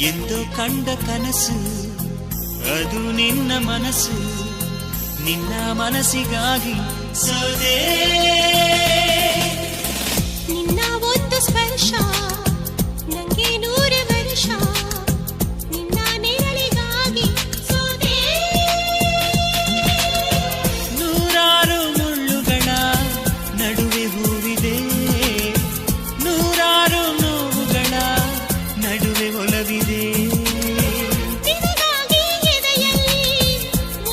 ಎಂದೋ ಕಂಡ ಕನಸು ಅದು ನಿನ್ನ ಮನಸ್ಸು, ನಿನ್ನ ಮನಸ್ಸಿಗಾಗಿ ಸೋದೆ. ನಿನ್ನ ಒಂದು ಸ್ಪರ್ಶ ನಂಗೆ 100 ವರ್ಷ, ನಿನ್ನ ನೆರಳಿಗಾಗಿ ಸೋದೆ. ನೂರಾರು ಮುಳ್ಳುಗಳ ನಡುವೆ ಹೂವಿದೆ, ನೂರಾರು ನೋವುಗಳ ನಡುವೆ ಒಲವಿದೆ. ನಿನಗಾಗಿ ಎದೆಯಲ್ಲಿ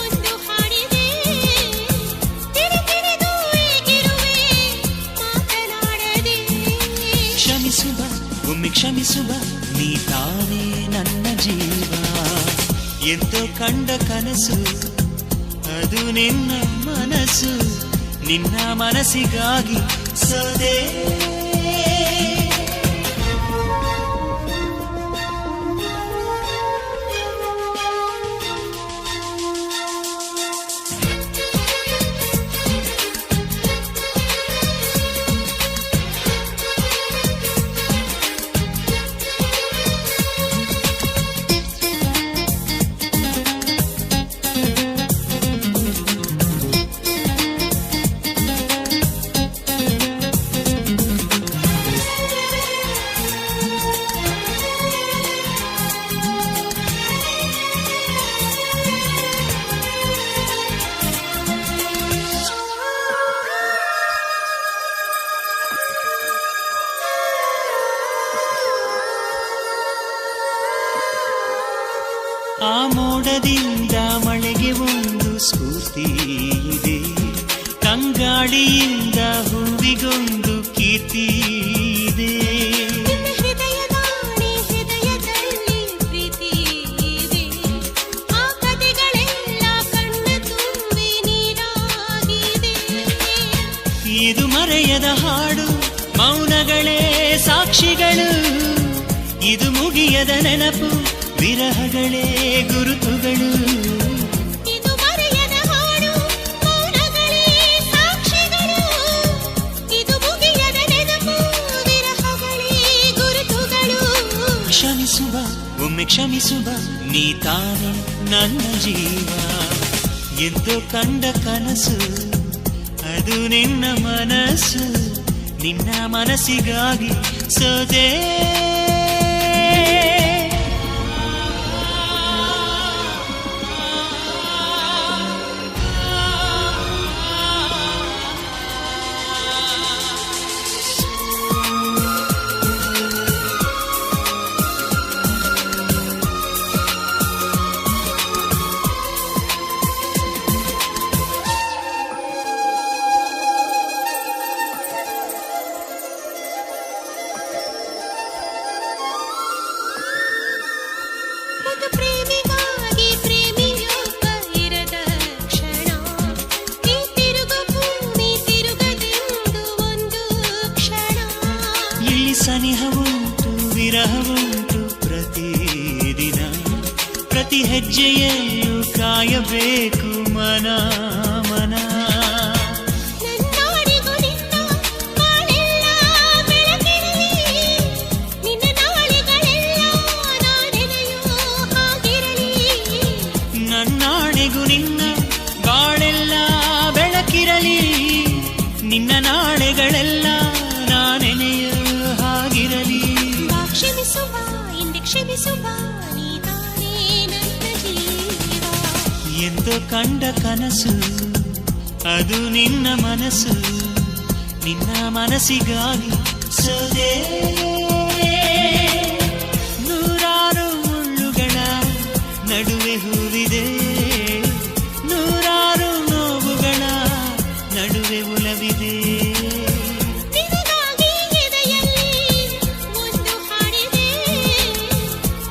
ಒಂದು ಹಾಡಿದೆ, ತಿರುತಿರುದು ಏಗಿರುವೆ ಮಾತನಾಡದೆ. ಕ್ಷಮಿಸುವ ಒಮ್ಮೆ ಕ್ಷಮಿಸುವ, ನೀ ತಾನೇ ನನ್ನ ಜೀವ. ಎಂದೋ ಕಂಡ ಕನಸು ಅದು ನಿನ್ನ ಮನಸ್ಸು, ನಿನ್ನ ಮನಸ್ಸಿಗಾಗಿ ಸೋದೆ. ಆ ಮೋಡದಿಂದ ಮಳೆಗೆ ಒಂದು ಸ್ಫೂರ್ತಿ ಇದೆ, ತಂಗಾಳಿಯಿಂದ ಹೂವಿಗೊಂದು ಕೀರ್ತಿ ಇದೆ. ನಿನ್ನ ಹೃದಯದಾಣೆ ಹೃದಯದಲ್ಲಿ ಪ್ರೀತಿ ಇದೆ, ಆ ಕಥೆಗಳೆಲ್ಲ ಕಣ್ಣ ತುಂಬಿ ನೀರಾಗಿದೆ. ಇದು ಮರೆಯದ ಹಾಡು, ಮೌನಗಳೇ ಸಾಕ್ಷಿಗಳು, ಇದು ಮುಗಿಯದ ನೆನಪು, ವಿರಹಗಳೇ ಗುರುತುಗಳು. ಇದು ಮರೆಯದ ಹಾಡು, ಮೌನಗಳೇ ಸಾಕ್ಷಿಗಳು, ಇದು ಮುಗಿಯದ ನೆನಪು, ವಿರಹಗಳೇ ಗುರುತುಗಳು. ಕ್ಷಮಿಸುವ ಒಮ್ಮೆ ಕ್ಷಮಿಸುವ, ನೀ ತಾನೇ ನನ್ನ ಜೀವ. ಎಂದೋ ಕಂಡ ಕನಸು ಅದು ನಿನ್ನ ಮನಸ್ಸು, ನಿನ್ನ ಮನಸ್ಸಿಗಾಗಿ ಸೋದೆ. ಒಂದು ಪ್ರೇಮಿಗಾಗಿ ಪ್ರೇಮಿಯೊಬ್ಬ ಇರದ ಕ್ಷಣ, ಈ ತಿರುಗು ಭೂಮಿ ತಿರುಗದೆಂದು ಒಂದು ಕ್ಷಣ. ಇಲ್ಲಿ ಸನಿಹವುಂಟು ವಿರಹವುಂಟು ಪ್ರತಿದಿನ, ಪ್ರತಿ ಹೆಜ್ಜೆಯಲ್ಲೂ ಕಾಯಬೇಕು ಮನ ಮನ. ನನ್ನಾಡಿಗೂ ನಿನ್ನ ಬಾಳೆಲ್ಲ ಬೆಳಕಿರಲಿ, ನಿನ್ನ ನಾಳೆಗಳೆಲ್ಲ ನಾನೆನೆಯೋ ಹಾಗಿರಲಿ. ನನ್ನಾಣೆಗೂ ನಿನ್ನ ಬಾಳೆಲ್ಲ ಬೆಳಕಿರಲಿ, ನಿನ್ನ ನಾಳೆಗಳೆಲ್ಲ ನಾನೆನೆಯ ಹಾಗಿರಲಿ. ಬಾ ಕ್ಷಮಿಸುವ ಇಂದೆ ಕ್ಷಮಿಸುವ, ನೀ ತಾನೇ ನನ್ನ ಜೀವ. ಎಂದೋ ಕಂಡ ಕನಸು ಅದು ನಿನ್ನ ಮನಸ್ಸು, ನಿನ್ನ ಮನಸ್ಸಿಗಾಗಿ ಸೋದೆ. ನೂರಾರು ಮುಳ್ಳುಗಳ ನಡುವೆ ಹೂವಿದೆ, ನೂರಾರು ನೋವುಗಳ ನಡುವೆ ಒಲವಿದೆ. ನಿನಗಾಗಿ ಎದೆಯಲ್ಲಿ ಒಂದು ಹಾಡಿದೆ,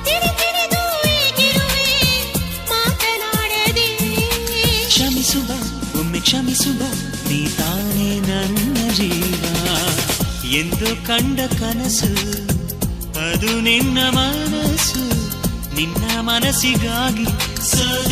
ತಿರುತಿರುದು ಏಗಿರುವೆ ಮಾತನಾಡದೆ. ಕ್ಷಮಿಸುವ ಒಮ್ಮೆ ಕ್ಷಮಿಸುವ, ನೀ ತಾನೇ ನನ್ನ ಜೀವ. ಎಂದು ಕಂಡ ಕನಸು ಅದು ನಿನ್ನ ಮನಸ್ಸು, ನಿನ್ನ ಮನಸ್ಸಿಗಾಗಿ ಸೋದೆ.